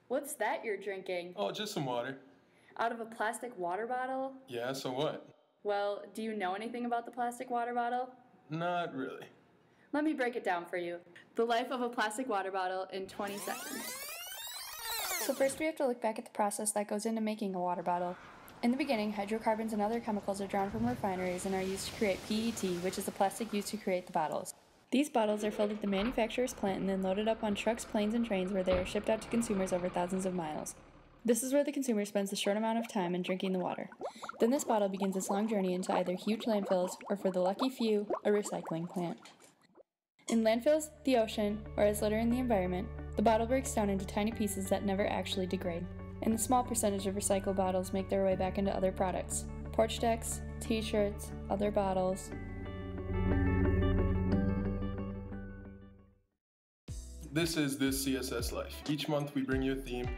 What's that you're drinking? Oh, just some water. Out of a plastic water bottle? Yeah, so what? Well, do you know anything about the plastic water bottle? Not really. Let me break it down for you. The life of a plastic water bottle in 20 seconds. So first we have to look back at the process that goes into making a water bottle. In the beginning, hydrocarbons and other chemicals are drawn from refineries and are used to create PET, which is the plastic used to create the bottles. These bottles are filled at the manufacturer's plant and then loaded up on trucks, planes, and trains where they are shipped out to consumers over thousands of miles. This is where the consumer spends a short amount of time in drinking the water. Then this bottle begins its long journey into either huge landfills or, for the lucky few, a recycling plant. In landfills, the ocean, or as litter in the environment, the bottle breaks down into tiny pieces that never actually degrade. And a small percentage of recycled bottles make their way back into other products. Porch decks, t-shirts, other bottles. This is This CSS Life. Each month we bring you a theme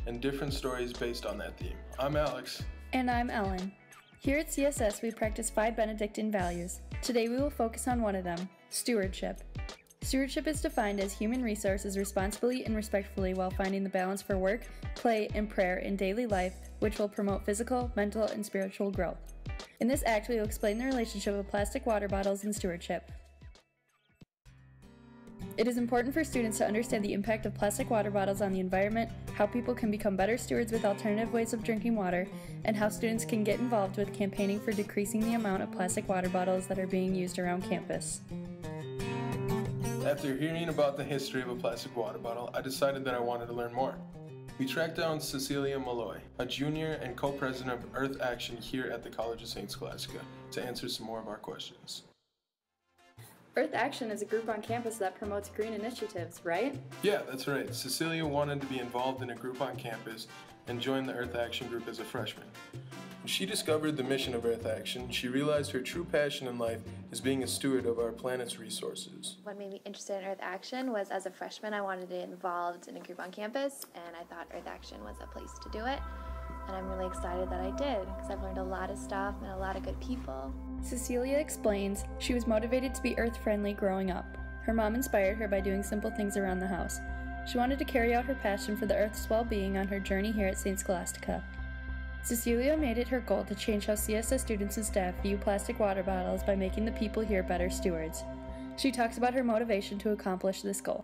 and different stories based on that theme. I'm Alex. And I'm Ellen. Here at CSS we practice 5 Benedictine values. Today we will focus on one of them, stewardship. Stewardship is defined as human resources responsibly and respectfully while finding the balance for work, play, and prayer in daily life, which will promote physical, mental, and spiritual growth. In this act, we will explain the relationship of plastic water bottles and stewardship. It is important for students to understand the impact of plastic water bottles on the environment, how people can become better stewards with alternative ways of drinking water, and how students can get involved with campaigning for decreasing the amount of plastic water bottles that are being used around campus. After hearing about the history of a plastic water bottle, I decided that I wanted to learn more. We tracked down Cecilia Malloy, a junior and co-president of Earth Action here at the College of St. Scholastica, to answer some more of our questions. Earth Action is a group on campus that promotes green initiatives, right? Yeah, that's right. Cecilia wanted to be involved in a group on campus and joined the Earth Action group as a freshman. When she discovered the mission of Earth Action, she realized her true passion in life is being a steward of our planet's resources. What made me interested in Earth Action was, as a freshman, I wanted to get involved in a group on campus, and I thought Earth Action was a place to do it. And I'm really excited that I did, because I've learned a lot of stuff, met a lot of good people. Cecilia explains she was motivated to be earth-friendly growing up. Her mom inspired her by doing simple things around the house. She wanted to carry out her passion for the Earth's well-being on her journey here at St. Scholastica. Cecilia made it her goal to change how CSS students and staff view plastic water bottles by making the people here better stewards. She talks about her motivation to accomplish this goal.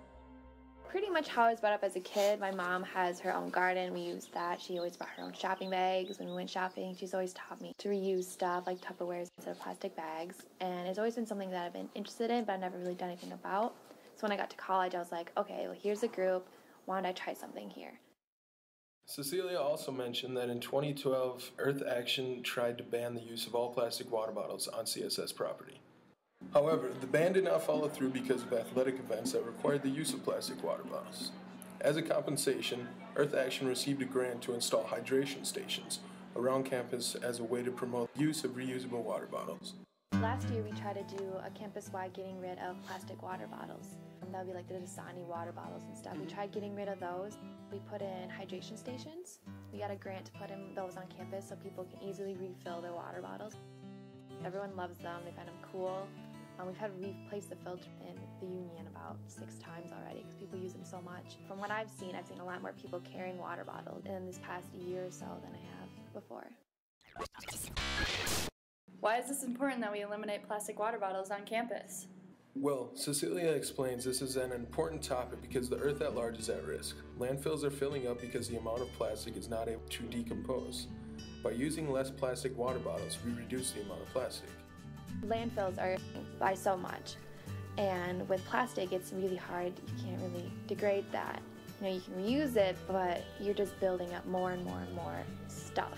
Pretty much how I was brought up as a kid. My mom has her own garden. We used that. She always brought her own shopping bags when we went shopping. She's always taught me to reuse stuff like Tupperwares instead of plastic bags. And it's always been something that I've been interested in, but I've never really done anything about. So when I got to college, I was like, okay, well, here's a group. Why don't I try something here? Cecilia also mentioned that in 2012, Earth Action tried to ban the use of all plastic water bottles on CSS property. However, the ban did not follow through because of athletic events that required the use of plastic water bottles. As a compensation, Earth Action received a grant to install hydration stations around campus as a way to promote the use of reusable water bottles. Last year, we tried to do a campus-wide getting rid of plastic water bottles. That would be like the Dasani water bottles and stuff. We tried getting rid of those. We put in hydration stations. We got a grant to put in those on campus so people can easily refill their water bottles. Everyone loves them. They find them cool. We've had to replace the filter in the Union about 6 times already because people use them so much. From what I've seen a lot more people carrying water bottles in this past year or so than I have before. Why is this important that we eliminate plastic water bottles on campus? Well, Cecilia explains this is an important topic because the earth at large is at risk. Landfills are filling up because the amount of plastic is not able to decompose. By using less plastic water bottles, we reduce the amount of plastic. Landfills are by so much, and with plastic it's really hard. You can't really degrade that. You can reuse it, but you're just building up more and more and more stuff.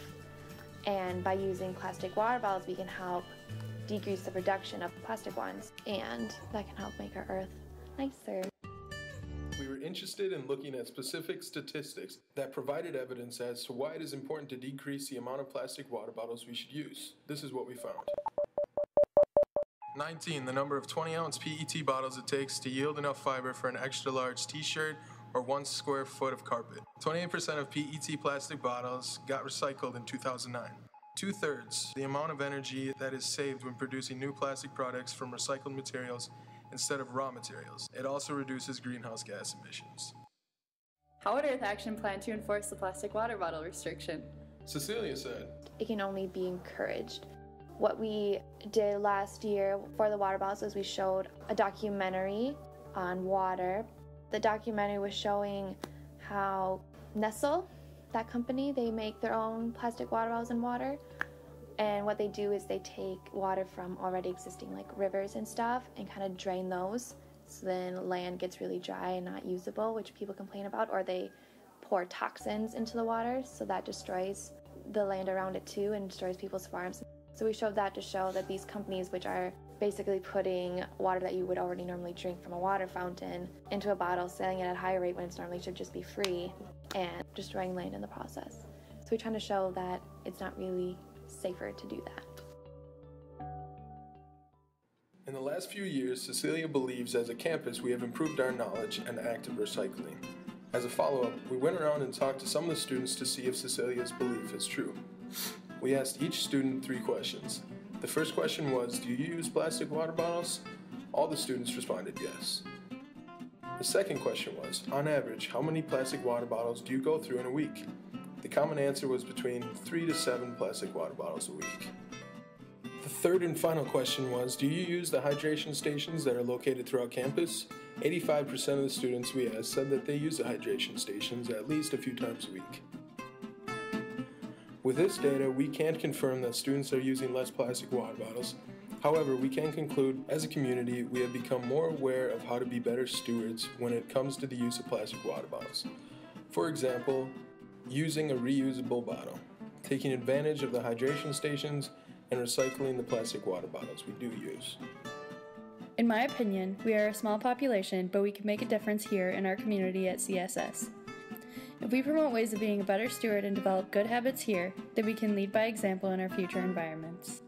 And by using plastic water bottles, we can help decrease the production of plastic ones, and that can help make our earth nicer. We were interested in looking at specific statistics that provided evidence as to why it is important to decrease the amount of plastic water bottles we should use. This is what we found. 19, the number of 20-ounce PET bottles it takes to yield enough fiber for an extra large t-shirt or 1 square foot of carpet. 28% of PET plastic bottles got recycled in 2009. 2/3, the amount of energy that is saved when producing new plastic products from recycled materials instead of raw materials. It also reduces greenhouse gas emissions. How would Earth Action plan to enforce the plastic water bottle restriction? Cecilia said, It can only be encouraged. What we did last year for the water bottles is we showed a documentary on water. The documentary was showing how Nestle, that company, they make their own plastic water bottles and water. And what they do is they take water from already existing like rivers and stuff and kind of drain those. So then land gets really dry and not usable, which people complain about, or they pour toxins into the water, so that destroys the land around it too and destroys people's farms. So we showed that to show that these companies, which are basically putting water that you would already normally drink from a water fountain into a bottle, selling it at a higher rate when it's normally should just be free, and destroying land in the process. So we're trying to show that it's not really safer to do that. in the last few years, Cecilia believes as a campus we have improved our knowledge and active recycling. As a follow-up, we went around and talked to some of the students to see if Cecilia's belief is true. We asked each student 3 questions. The first question was, do you use plastic water bottles? All the students responded yes. The second question was, on average, how many plastic water bottles do you go through in a week? The common answer was between 3 to 7 plastic water bottles a week. The third and final question was, do you use the hydration stations that are located throughout campus? 85% of the students we asked said that they use the hydration stations at least a few times a week. With this data, we can't confirm that students are using less plastic water bottles. However, we can conclude, as a community, we have become more aware of how to be better stewards when it comes to the use of plastic water bottles. For example, using a reusable bottle, taking advantage of the hydration stations, and recycling the plastic water bottles we do use. In my opinion, we are a small population, but we can make a difference here in our community at CSS. If we promote ways of being a better steward and develop good habits here, then we can lead by example in our future environments.